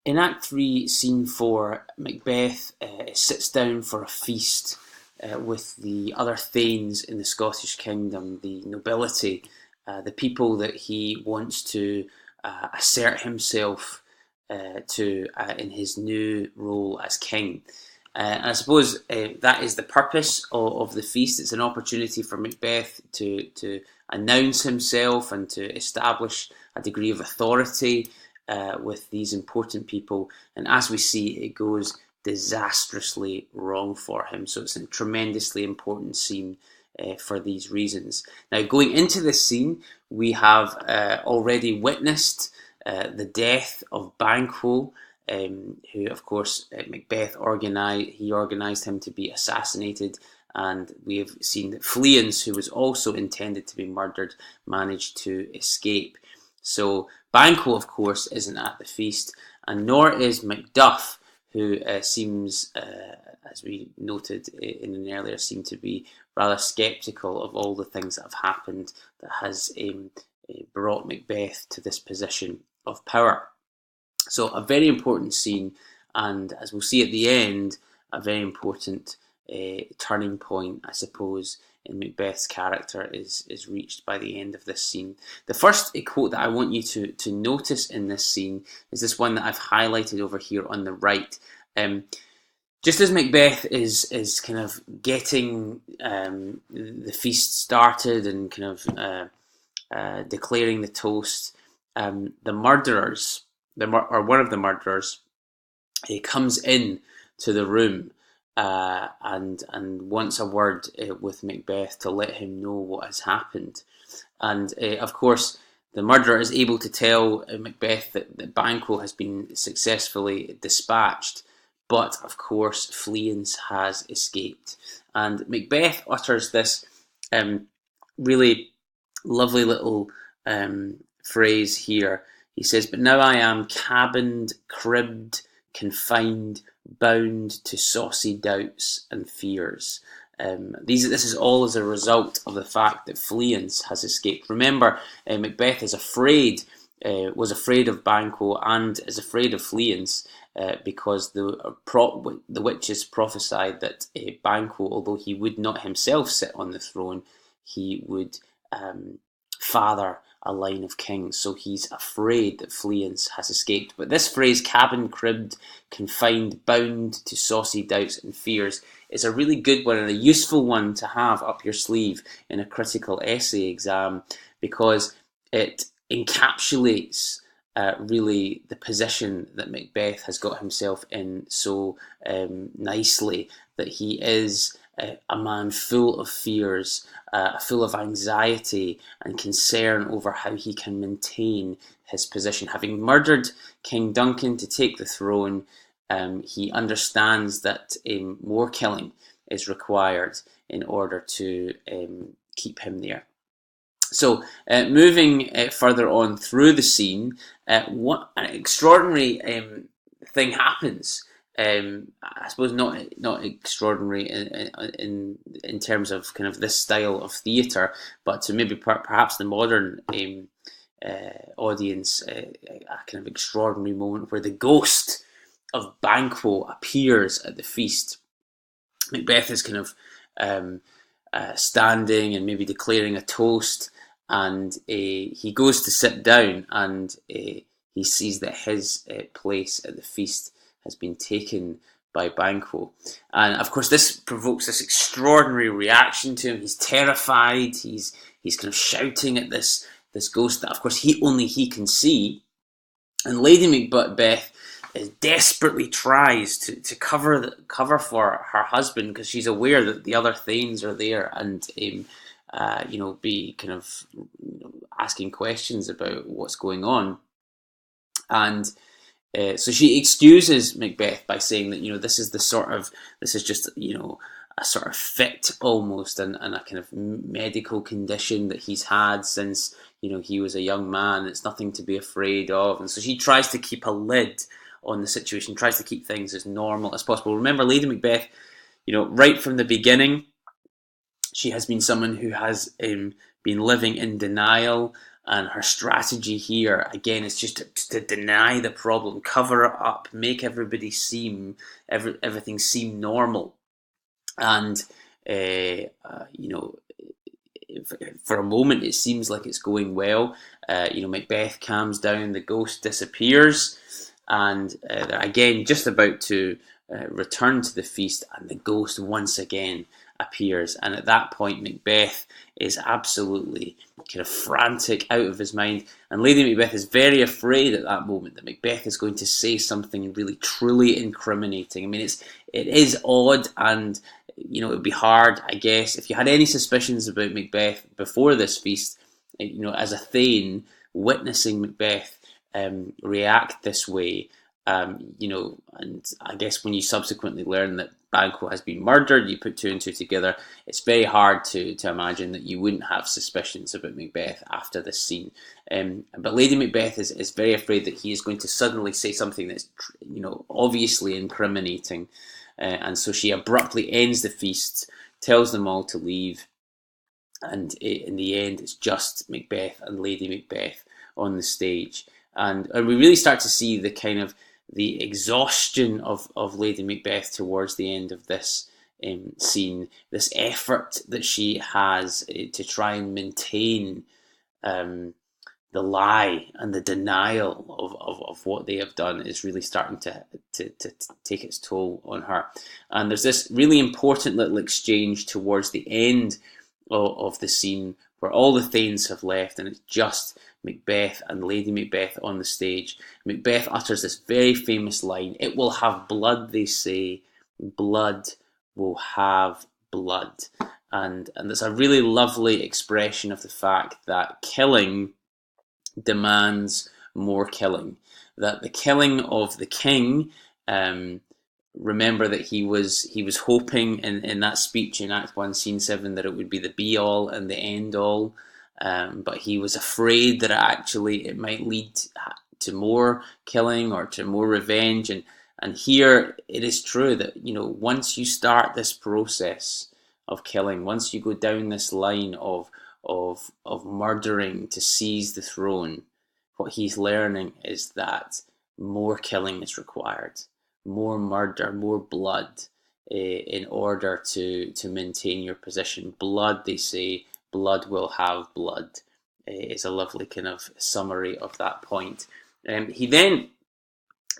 In Act 3, Scene 4, Macbeth sits down for a feast with the other Thanes in the Scottish kingdom, the nobility, the people that he wants to assert himself to in his new role as king. And I suppose that is the purpose of the feast. It's an opportunity for Macbeth to announce himself and to establish a degree of authority with these important people. And as we see, it goes disastrously wrong for him. So it's a tremendously important scene for these reasons. Now, going into this scene, we have already witnessed the death of Banquo, who, of course, Macbeth organised him to be assassinated, and we have seen that Fleance, who was also intended to be murdered, managed to escape. So Banquo, of course, isn't at the feast, and nor is Macduff, who seems, as we noted in an earlier scene, to be rather sceptical of all the things that have happened that has brought Macbeth to this position of power. So a very important scene, and as we'll see at the end, a very important turning point, I suppose, in Macbeth's character is reached by the end of this scene. The first quote that I want you to notice in this scene is this one that I've highlighted over here on the right. Just as Macbeth is kind of getting the feast started and kind of declaring the toast, the murderers, one of the murderers, he comes in to the room and wants a word with Macbeth to let him know what has happened. And of course, the murderer is able to tell Macbeth that Banquo has been successfully dispatched, but of course, Fleance has escaped. And Macbeth utters this really lovely little phrase here. He says, "But now I am cabined, cribbed, confined, bound to saucy doubts and fears." This is all as a result of the fact that Fleance has escaped. Remember, Macbeth is was afraid of Banquo and is afraid of Fleance because the witches prophesied that Banquo, although he would not himself sit on the throne, he would father a line of kings. So he's afraid that Fleance has escaped. But this phrase, cabin, cribbed, confined, bound to saucy doubts and fears, is a really good one and a useful one to have up your sleeve in a critical essay exam, because it encapsulates really the position that Macbeth has got himself in so nicely, that he is a man full of fears, full of anxiety and concern over how he can maintain his position. Having murdered King Duncan to take the throne, he understands that more killing is required in order to keep him there. So, moving further on through the scene, what an extraordinary thing happens. I suppose not extraordinary in terms of kind of this style of theatre, but to maybe perhaps the modern audience, a kind of extraordinary moment where the ghost of Banquo appears at the feast. Macbeth is kind of standing and maybe declaring a toast, and he goes to sit down, and he sees that his place at the feast has been taken by Banquo. And of course this provokes this extraordinary reaction to him. He's terrified, he's kind of shouting at this ghost that of course only he can see. And Lady Macbeth desperately tries to cover for her husband, because she's aware that the other Thanes are there and be kind of asking questions about what's going on. And so she excuses Macbeth by saying that this is just a sort of fit almost, and a kind of medical condition that he's had since he was a young man. It's nothing to be afraid of. And so she tries to keep a lid on the situation, tries to keep things as normal as possible. Remember, Lady Macbeth, right from the beginning, she has been someone who has been living in denial And her strategy here, again, is just to deny the problem, cover it up, make everybody everything seem normal. And, for a moment it seems like it's going well. Macbeth calms down, the ghost disappears, and they're again just about to return to the feast, and the ghost once again appears. And at that point, Macbeth is absolutely kind of frantic, out of his mind, and Lady Macbeth is very afraid at that moment that Macbeth is going to say something really truly incriminating. I mean, it is odd, and it would be hard, I guess, if you had any suspicions about Macbeth before this feast, as a Thane, witnessing Macbeth react this way, and I guess when you subsequently learn that Banquo has been murdered, you put two and two together. It's very hard to imagine that you wouldn't have suspicions about Macbeth after this scene. But Lady Macbeth is very afraid that he is going to suddenly say something that's, obviously incriminating. And so she abruptly ends the feast, tells them all to leave, and in the end, it's just Macbeth and Lady Macbeth on the stage. And we really start to see the kind of the exhaustion of Lady Macbeth towards the end of this scene, this effort that she has to try and maintain the lie and the denial of what they have done is really starting to take its toll on her. And there's this really important little exchange towards the end of the scene where all the Thanes have left, and it's just Macbeth and Lady Macbeth on the stage. Macbeth utters this very famous line, "It will have blood, they say, blood will have blood." And it's a really lovely expression of the fact that killing demands more killing. That the killing of the king, remember that he was hoping in that speech in Act 1, Scene 7 that it would be the be-all and the end-all, but he was afraid that it might lead to more killing or to more revenge. And here it is true that, once you start this process of killing, once you go down this line of murdering to seize the throne, what he's learning is that more killing is required, more murder, more blood, in order to maintain your position. Blood, they say, blood will have blood, is a lovely kind of summary of that point. He then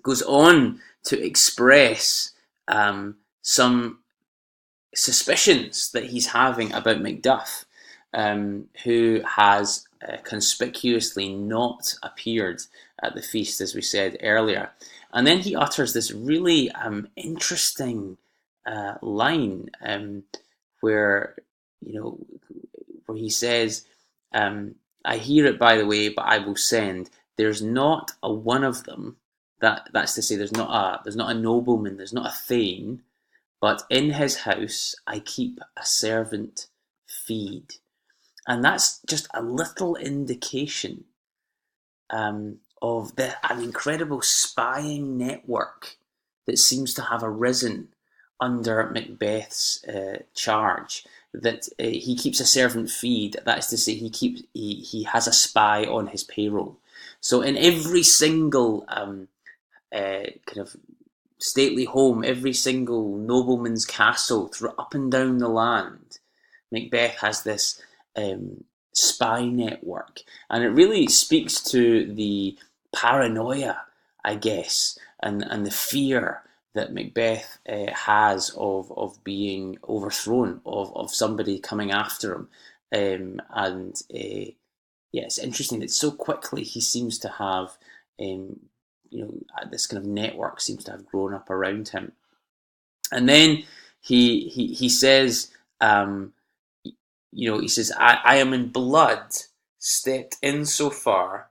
goes on to express some suspicions that he's having about Macduff, who has conspicuously not appeared at the feast, as we said earlier. And then he utters this really interesting line where he says, "I hear it, by the way, but I will send. There's not a one of them." That's to say, there's not a nobleman, there's not a thane, but in his house I keep a servant feed. And that's just a little indication of an incredible spying network that seems to have arisen under Macbeth's charge. That he keeps a servant feed. That is to say, he has a spy on his payroll. So in every single kind of stately home, every single nobleman's castle up and down the land, Macbeth has this spy network, and it really speaks to the paranoia, I guess, and the fear that Macbeth has of being overthrown, of somebody coming after him, it's interesting that so quickly he seems to have, this kind of network seems to have grown up around him. And then he says, he says, I am in blood stepped in so far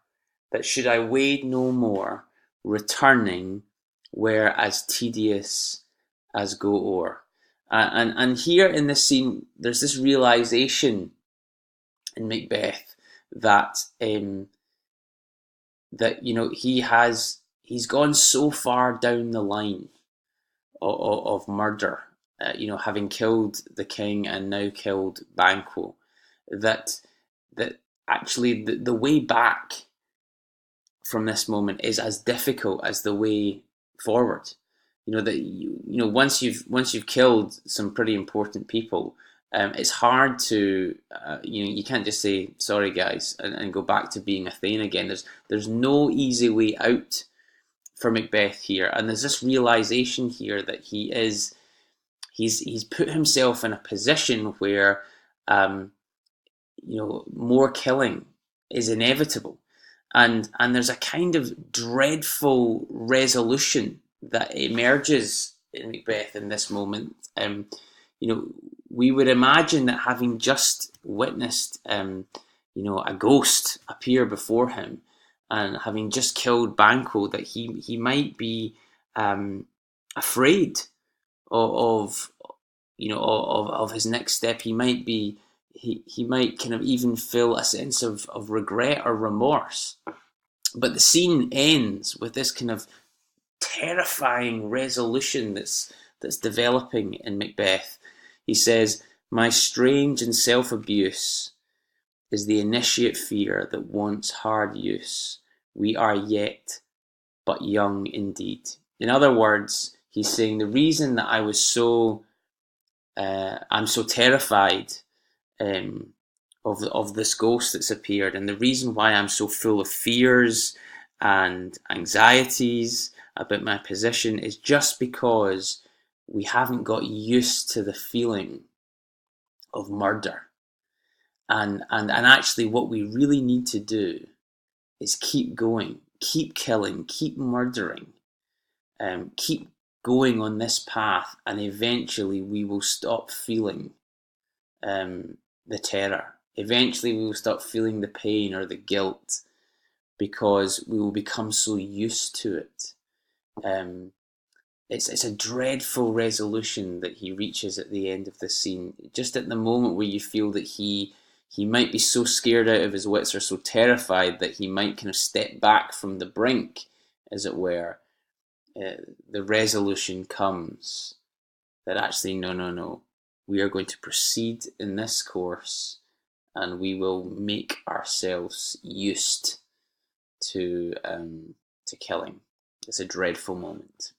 that should I wade no more, returning were as tedious as go o'er. And here in this scene, there's this realization in Macbeth that he's gone so far down the line of murder, having killed the king and now killed Banquo, that actually the way back from this moment is as difficult as the way forward. That once you've killed some pretty important people, it's hard to you can't just say sorry guys and go back to being a Thane again. There's no easy way out for Macbeth here, and there's this realization here that he's put himself in a position where more killing is inevitable, and there's a kind of dreadful resolution that emerges in Macbeth in this moment. We would imagine that having just witnessed a ghost appear before him, and having just killed Banquo, that he might be afraid of of his next step. He might kind of even feel a sense of regret or remorse. But the scene ends with this kind of terrifying resolution that's developing in Macbeth. He says, "My strange and self-abuse is the initiate fear that wants hard use. We are yet but young indeed." In other words, he's saying the reason that I'm so terrified of this ghost that's appeared, and the reason why I'm so full of fears and anxieties about my position is just because we haven't got used to the feeling of murder. And actually what we really need to do is keep going, keep killing, keep murdering, keep going on this path, and eventually we will stop feeling the terror. Eventually we will stop feeling the pain or the guilt, because we will become so used to it. It's a dreadful resolution that he reaches at the end of the scene, just at the moment where you feel that he might be so scared out of his wits, or so terrified that he might kind of step back from the brink, as it were. The resolution comes that actually, no, we are going to proceed in this course, and we will make ourselves used to killing. It's a dreadful moment.